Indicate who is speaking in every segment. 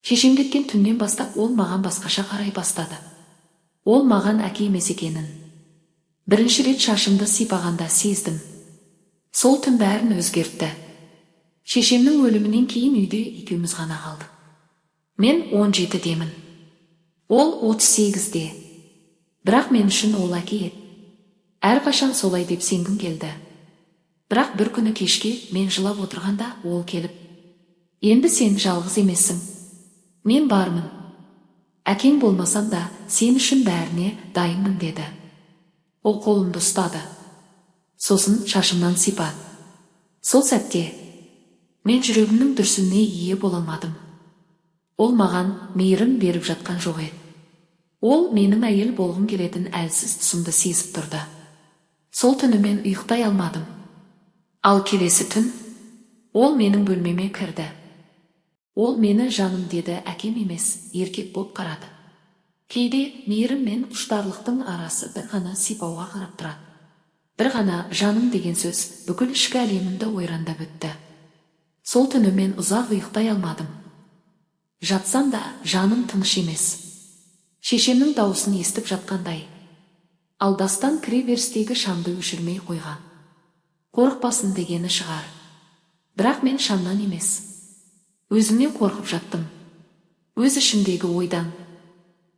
Speaker 1: Шешем кеткен түннен бастап ол маған басқаша қарай бастады. Ол маған әке емес екенін бірінші рет шашымды сипағанда сездім. Сол түн бәрін өзгертті. Шешемнің өлімінен кейін үйде екеуміз ғана қалдық. Мен 17-демін. Ол 38-де. Бірақ мен үшін ол әке еді. Әрқашан солай деп сенгім келді. Бірақ бір күні кешке мен жылап отырғанда ол келіп, «Енді сен жалғыз емессің. Мен бармын. Әкең болмасам да сен үшін бәріне дайынмын» деді. Ол қолымды ұстады. Сосын шашымнан сипады. Сол сәтте мен жүрегімнің дүрсіліне ие бола алмадым. Ол маған мейірім беріп жатқан жоқ еді. Ол менің әйел болғым келетін әлсіз тұсымды сезіп тұрды. Сол түні мен ұйықтай алмадым. Ал келесі түн ол менің бөлмеме кірді. Ол мені жаным деді, әкем емес, еркек болып қарады. Кейде мейірім мен құштарлықтың арасы бір ғана сипауға қарап тұрады. Бір ғана жаным деген сөз бүкіл ішкі әлемімді ойрандап өтті. Сол түні мен ұзақ ұйықтай алмадым. Жатсам да жаным тыныш емес. Шешемнің дауысын естіп жатқандай. Алдастан кіреберістегі шамды өшірмей қойған. Қорықпасын дегені шығар. Бірақ мен шамнан емес. Өзімнен қорқып жаттым. Өз ішімдегі ойдан.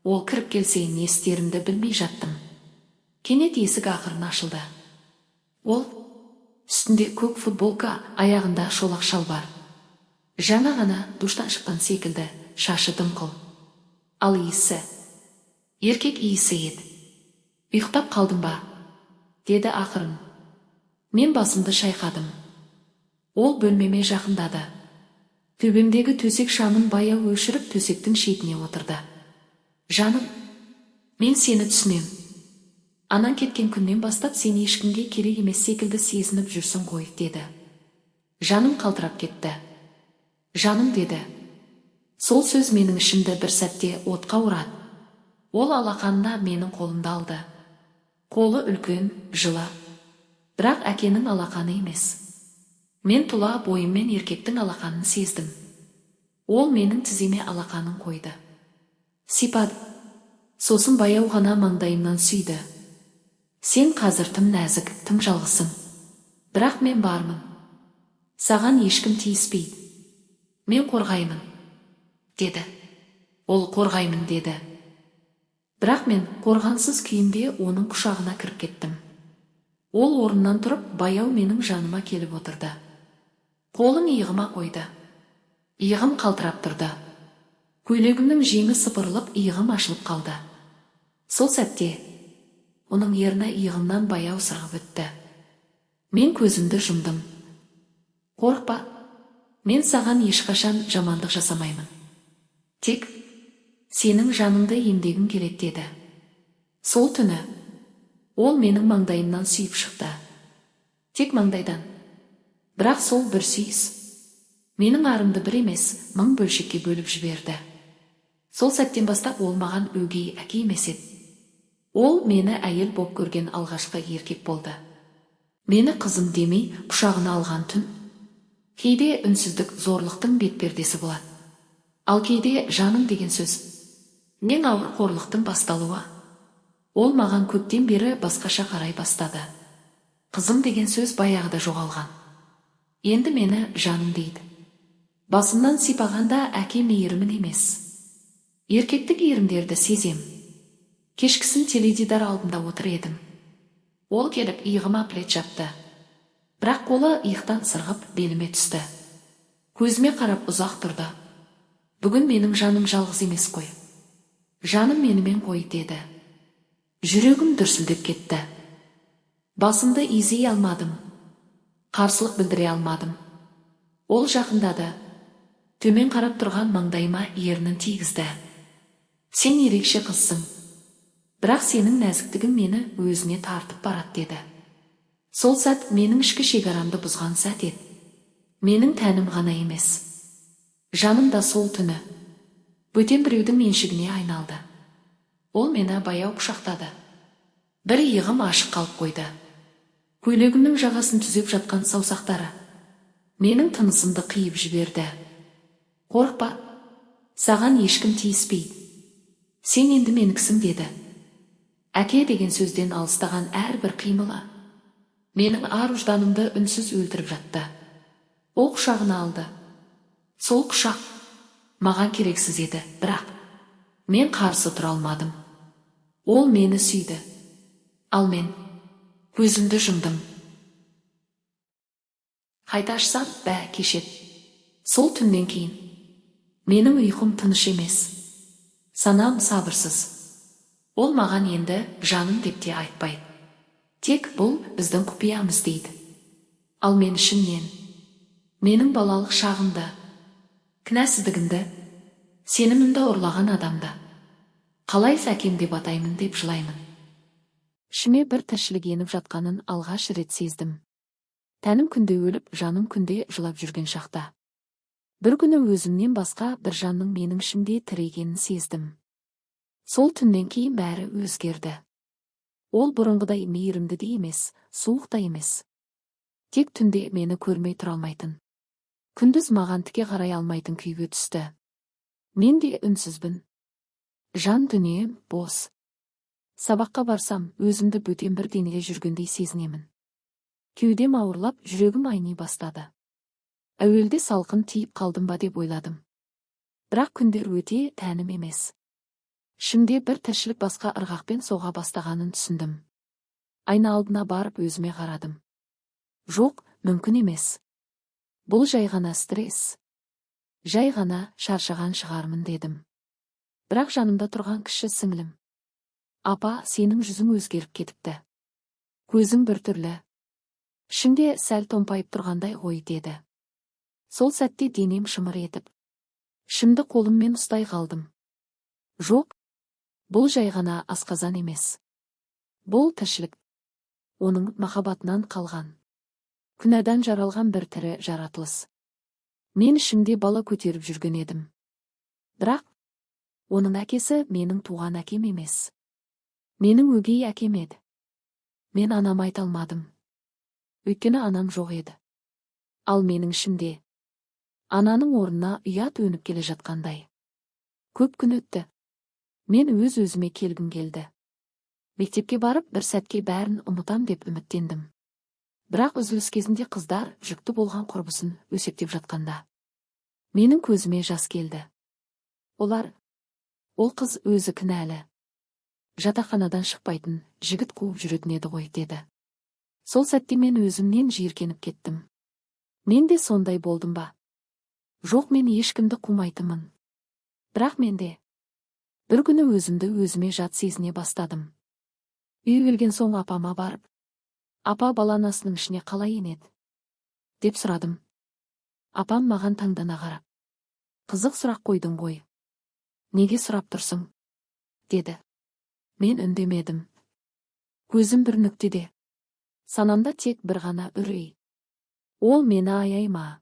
Speaker 1: Ол кіріп келсе не істерімді білмей жаттым. Кенет есік ақырын ашылды. Ол үстінде көк футболка, аяғында шолақ шалбар. Жаңа ғана душтан шыққан секілді, шашы дымқыл. Ал иісі еркек иісі еді. «Ұйықтап қалдың ба?» деді ақырын. Мен басымды шайқадым. Ол бөлмеме жақындады. Төбемдегі төсек шамын баяу өшіріп төсектің шетіне отырды. «Жаным, мен сені түсінем. Анаң кеткен күннен бастап сен ешкімге керек емес секілді сезініп жүрсің ғой» деді. Жаным қалтырап кетті. «Жаным» деді. Сол сөз менің ішімді бір сәтте отқа ұрады. Ол алақанына менің қолымды алды. Қолы үлкен, жылы. Бірақ әкенің алақаны емес. Мен тұла бойыммен еркектің алақанын сездім. Ол менің тіземе алақанын қойды. Сипады. Сосын баяу ғана маңдайымнан сүйді. «Сен қазір тым нәзік, тым жалғызсың. Бірақ мен бармын. Саған ешкім тиіспейді. Мен қорғаймын» деді. Ол «қорғаймын» деді. Бірақ мен қорғансыз күйімде оның құшағына кіріп кеттім. Ол орнынан тұрып баяу менің жаныма келіп отырды. Қолын иығыма қойды. Иығым қалтырап тұрды. Көйлегімнің жеңі сыпырылып, иығым ашылып қалды. Сол сәтте оның ерні иығымнан баяу сырғып өтті. Мен көзімді жұмдым. «Қорықпа, мен саған ешқашан жамандық жасамаймын. Тек сенің жаныңды емдегім келеді» деді. Сол түні ол менің маңдайымнан сүйіп шықты. Тек маңдайдан. Бірақ сол бір сүйіс менің арымды бір емес, 1000 бөлшекке бөліп жіберді. Сол сәттен бастап ол маған өгей әке емес еді. Ол мені әйел боп көрген алғашқы еркек болды. Мені қызым демей құшағына алған түн. Кейде үнсіздік зорлықтың бетпердесі болады. Ал кейде жаным деген сөз ең ауыр қорлықтың басталуы. Ол маған көптен бері басқаша қарай бастады. Қызым деген сөз баяғыда жоғалған. Енді мені жаным дейді. Басымнан сипағанда әке мейірімін емес, еркектік иірімдерді сезем. Кешкісін теледидар алдында отыр едім. Ол келіп иығыма плед жапты. Бірақ қолы иықтан сырғып беліме түсті. Көзіме қарап ұзақ тұрды. «Бүгін менің жаным жалғыз емес қой. Жаным менімен қой» деді. Жүрегім дүрсілдеп кетті. Басымды изей алмадым. Қарсылық білдіре алмадым. Ол жақындады. Төмен қарап тұрған маңдайыма ернін тигізді. «Сен ерекше қызсың. Бірақ сенің нәзіктігің мені өзіне тартып барады» деді. Сол сәт менің ішкі шекарамды бұзған сәт еді. Менің тәнім ғана емес, жаным да сол түні бөтен біреудің меншігіне айналды. Ол мені баяу құшақтады. Бір иығым ашық қалып қойды. Көйлегімнің жағасын түзеп жатқан саусақтары менің тынысымды қиып жіберді. «Қорықпа, Саған ешкім тиіспейді. Сен енді меніксің деді. Әке деген сөзден алыстаған әрбір қимылы менің ар-ұжданымды үнсіз өлтіріп жатты. Ол құшағына алды. Сол құшақ маған керексіз еді, бірақ мен қарсы тұра алмадым. Ол мені сүйді. Ал мен көзімді жұмдым. Қайта ашсам, кешет. Сол түннен кейін менің ұйқым тыныш емес. Санам сабырсыз. Ол маған енді жаным деп те айтпайды. Тек бұл біздің құпиямыз дейді. Ал мен ішімнен, менің балалық шағымды, кінәсіздігімді, сенімімді ұрлаған адамды қалай сәкем деп атаймын деп жылаймын. Ішіме бір тіршілік еніп жатқанын алғаш рет сездім. Тәнім күнде өліп, жаным күнде жылап жүрген шақта. Бір күні өзімнен басқа бір жанның менің ішімде тірі екенін сездім. Сол түннен кейін бәрі өзгерді. Ол бұрынғыдай мейірімді де емес, суық та емес. Тек түнде мені көрмей тұра алмайтын, күндіз маған тіке қарай алмайтын күйге түсті. Мен де үнсізбін. Жан дүнием бос. Сабаққа барсам, өзімді бөтен бір денеде жүргендей сезінемін. Кеудем ауырлап, жүрегім айни бастады. Әуелде салқын тиіп қалдым ба деп ойладым. Бірақ күндер өте тәнім емес. Ішімде бір тіршілік басқа ырғақпен соға бастағанын түсіндім. Айна алдына барып өзіме қарадым. Жоқ, мүмкін емес. Бұл жай ғана стресс. Жай ғана шаршаған шығармын дедім. Бірақ жанымда тұрған кіші сіңлім: апа, сенің жүзің өзгеріп кетіпті. Көзің біртүрлі. Ішіңде сәл томпайып тұрғандай ғой деді. Сол сәтте денем шымыр етіп, ішімді қолыммен ұстай қалдым. Жоқ, бұл жай ғана асқазан емес. Бұл тіршілік. Оның махаббатынан қалған, күнәдан жаралған бір тірі жаратылыс. Мен ішімде бала көтеріп жүрген едім. Бірақ оның әкесі менің туған әкем емес. Менің өгей әкем еді. Мен анам айта алмадым. Өйткені анам жоқ еді. Ал менің ішімде ананың орнына ұят өніп келе жатқандай. Көп күн өтті. Мен өз-өзіме келгім келді. Мектепке барып бір сәтке бәрін ұмытам деп үміттендім. Бірақ үзіліс кезінде қыздар жүкті болған құрбысын өсектеп жатқанда менің көзіме жас келді. Олар: ол қыз өзі кінәлі. Жатақханадан шықпайтын, жігіт қуып жүретін еді ғой деді. Сол сәтте мен өзімнен жиіркеніп кеттім. Мен де сондай болдым ба? Жоқ, мен ешкімді қумайтынмын. Бірақ менде бір күні өзімді өзіме жат сезіне бастадым. Үй келген соң апама барып: апа, бала анасының ішіне қалай енеді деп сұрадым. Апам маған таңдана қарап: қызық сұрақ қойдың ғой. Неге сұрап тұрсың? деді. Мен үндемедім. Көзім бір нүктеде. Санамда тек бір ғана үрей. Ол мені аяй ма?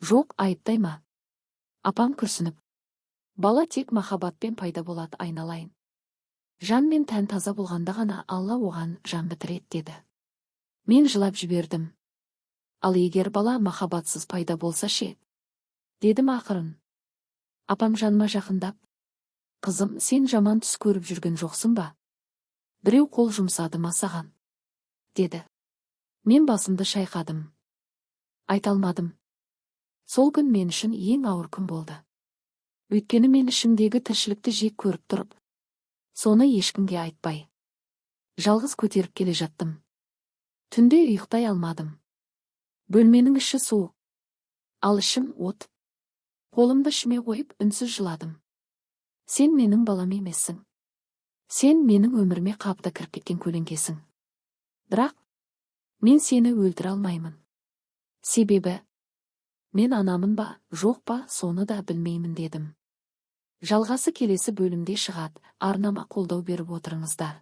Speaker 1: Жоқ, айыптай ма? Апам күрсініп: бала тек махаббатпен пайда болады, айналайын. Жан мен тән таза болғанда ғана Алла оған жан бітіреді деді. Мен жылап жібердім. Ал егер бала махаббатсыз пайда болса ше? Дедім ақырын. Апам жаныма жақындап: қызым, сен жаман түс көріп жүрген жоқсың ба? Біреу қол жұмсады ма саған? деді. Мен басымды шайқадым. Айта алмадым. Сол күн мен үшін ең ауыр күн болды. Өйткені мен ішімдегі тіршілікті жек көріп тұрып, соны ешкімге айтпай, жалғыз көтеріп келе жаттым. Түнде ұйықтай алмадым. Бөлменің іші суық, ал ішім от. Қолымды ішіме қойып үнсіз жыладым. Сен менің балам емессің. Сен менің өміріме қапта кіріп кеткен көлеңкесің. Бірақ мен сені өлтіре алмаймын. Себебі мен анамын ба, жоқ па, соны да білмеймін дедім. Жалғасы келесі бөлімде шығады. Арнама қолдау беріп отырыңыздар.